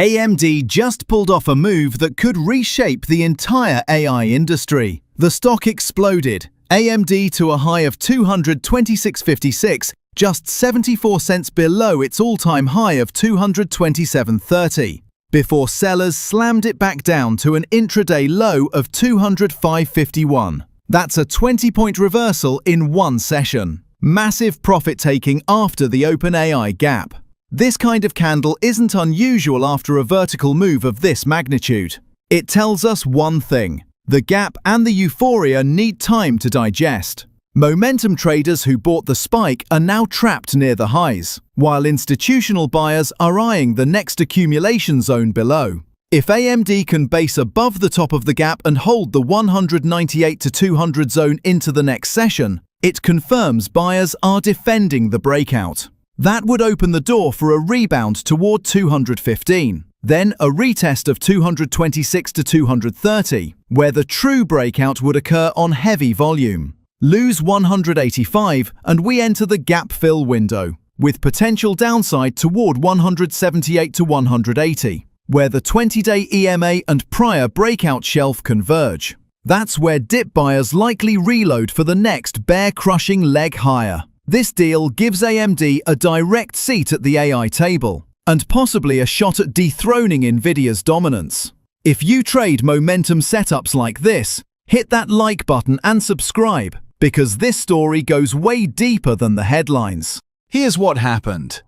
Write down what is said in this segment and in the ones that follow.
AMD just pulled off a move that could reshape the entire AI industry. The stock exploded, AMD to a high of $226.56, just 74 cents below its all-time high of $227.30, before sellers slammed it back down to an intraday low of $205.51. That's a 20-point reversal in one session. Massive profit-taking after the OpenAI gap. This kind of candle isn't unusual after a vertical move of this magnitude. It tells us one thing: the gap and the euphoria need time to digest. Momentum traders who bought the spike are now trapped near the highs, while institutional buyers are eyeing the next accumulation zone below. If AMD can base above the top of the gap and hold the 198 to 200 zone into the next session, it confirms buyers are defending the breakout. That would open the door for a rebound toward 215, then a retest of 226 to 230, where the true breakout would occur on heavy volume. Lose 185 and we enter the gap fill window, with potential downside toward 178 to 180, where the 20-day EMA and prior breakout shelf converge. That's where dip buyers likely reload for the next bear-crushing leg higher. This deal gives AMD a direct seat at the AI table, and possibly a shot at dethroning NVIDIA's dominance. If you trade momentum setups like this, hit that like button and subscribe, because this story goes way deeper than the headlines. Here's what happened.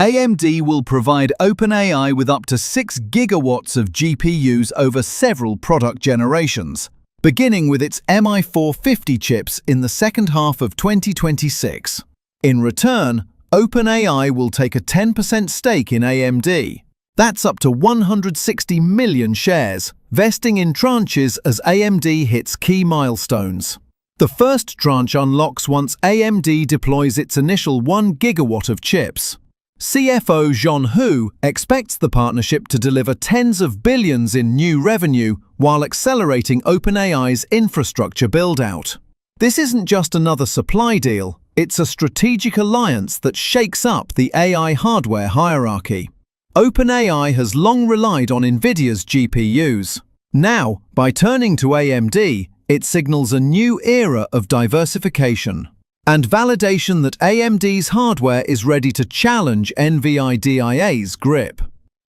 AMD will provide OpenAI with up to 6 gigawatts of GPUs over several product generations, beginning with its MI450 chips in the second half of 2026. In return, OpenAI will take a 10% stake in AMD. That's up to 160 million shares, vesting in tranches as AMD hits key milestones. The first tranche unlocks once AMD deploys its initial 1 gigawatt of chips. CFO John Hu expects the partnership to deliver tens of billions in new revenue while accelerating OpenAI's infrastructure build-out. This isn't just another supply deal, it's a strategic alliance that shakes up the AI hardware hierarchy. OpenAI has long relied on NVIDIA's GPUs. Now, by turning to AMD, it signals a new era of diversification and validation that AMD's hardware is ready to challenge NVIDIA's grip.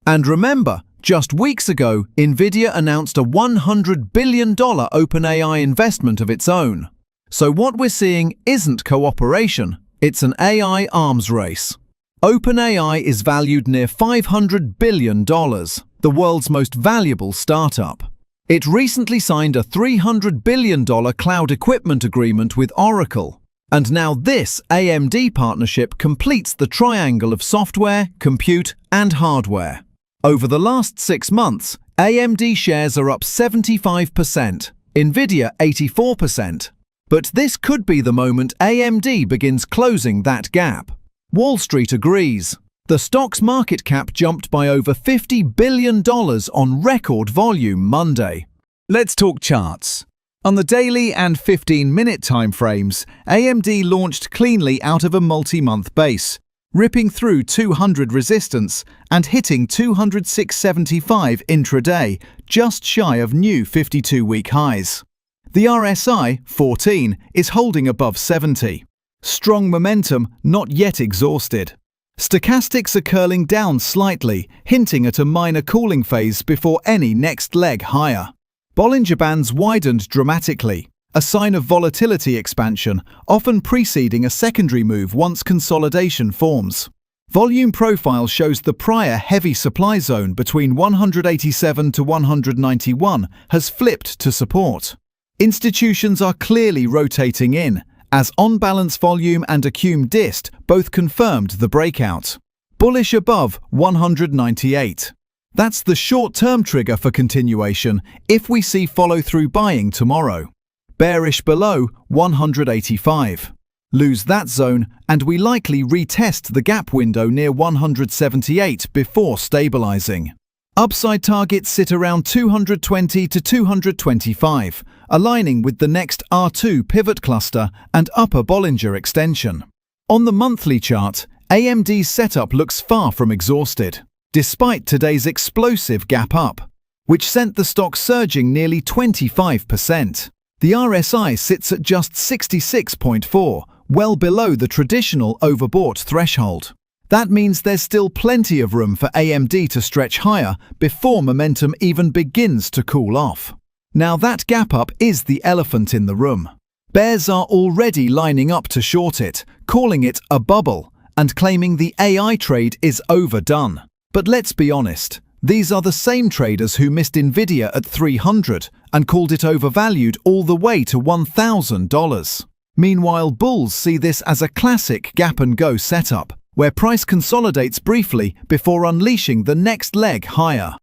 And remember, just weeks ago, NVIDIA announced a $100 billion OpenAI investment of its own. So what we're seeing isn't cooperation, it's an AI arms race. OpenAI is valued near $500 billion, the world's most valuable startup. It recently signed a $300 billion cloud equipment agreement with Oracle. And now this AMD partnership completes the triangle of software, compute, and hardware. Over the last 6 months, AMD shares are up 75%, NVIDIA 84%. But this could be the moment AMD begins closing that gap. Wall Street agrees. The stock's market cap jumped by over $50 billion on record volume Monday. Let's talk charts. On the daily and 15-minute timeframes, AMD launched cleanly out of a multi-month base, ripping through 200 resistance and hitting 206.75 intraday, just shy of new 52-week highs. The RSI, 14, is holding above 70. Strong momentum not yet exhausted. Stochastics are curling down slightly, hinting at a minor cooling phase before any next leg higher. Bollinger Bands widened dramatically, a sign of volatility expansion, often preceding a secondary move once consolidation forms. Volume profile shows the prior heavy supply zone between 187 to 191 has flipped to support. Institutions are clearly rotating in, as on-balance volume and accum dist both confirmed the breakout. Bullish above 198. That's the short-term trigger for continuation if we see follow-through buying tomorrow. Bearish below 185. Lose that zone and we likely retest the gap window near 178 before stabilizing. Upside targets sit around 220 to 225, aligning with the next R2 pivot cluster and upper Bollinger extension. On the monthly chart, AMD's setup looks far from exhausted. despite today's explosive gap up, which sent the stock surging nearly 25%. The RSI sits at just 66.4, well below the traditional overbought threshold. That means there's still plenty of room for AMD to stretch higher before momentum even begins to cool off. Now that gap up is the elephant in the room. Bears are already lining up to short it, calling it a bubble, and claiming the AI trade is overdone. But let's be honest, these are the same traders who missed NVIDIA at 300 and called it overvalued all the way to $1,000. Meanwhile, bulls see this as a classic gap-and-go setup, where price consolidates briefly before unleashing the next leg higher.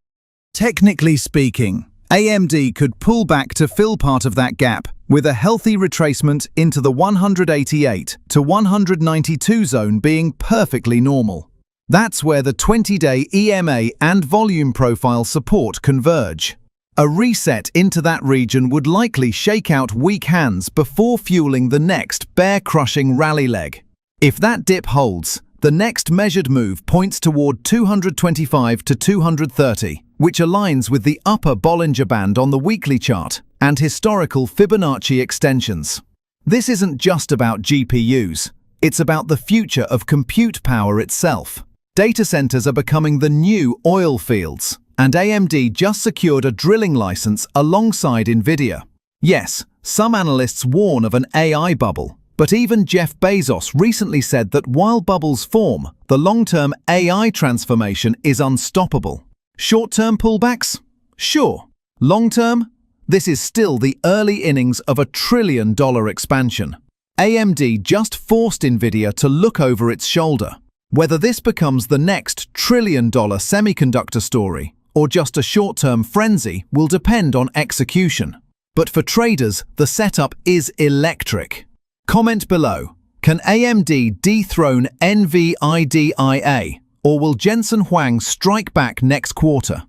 Technically speaking, AMD could pull back to fill part of that gap with a healthy retracement into the 188 to 192 zone being perfectly normal. That's where the 20-day EMA and volume profile support converge. A reset into that region would likely shake out weak hands before fueling the next bear-crushing rally leg. If that dip holds, the next measured move points toward 225 to 230, which aligns with the upper Bollinger Band on the weekly chart and historical Fibonacci extensions. This isn't just about GPUs, it's about the future of compute power itself. Data centers are becoming the new oil fields, and AMD just secured a drilling license alongside NVIDIA. Yes, some analysts warn of an AI bubble, but even Jeff Bezos recently said that while bubbles form, the long-term AI transformation is unstoppable. Short-term pullbacks? Sure. Long-term? This is still the early innings of a trillion-dollar expansion. AMD just forced NVIDIA to look over its shoulder. Whether this becomes the next trillion-dollar semiconductor story or just a short-term frenzy will depend on execution. But for traders, the setup is electric. Comment below, can AMD dethrone NVIDIA, or will Jensen Huang strike back next quarter?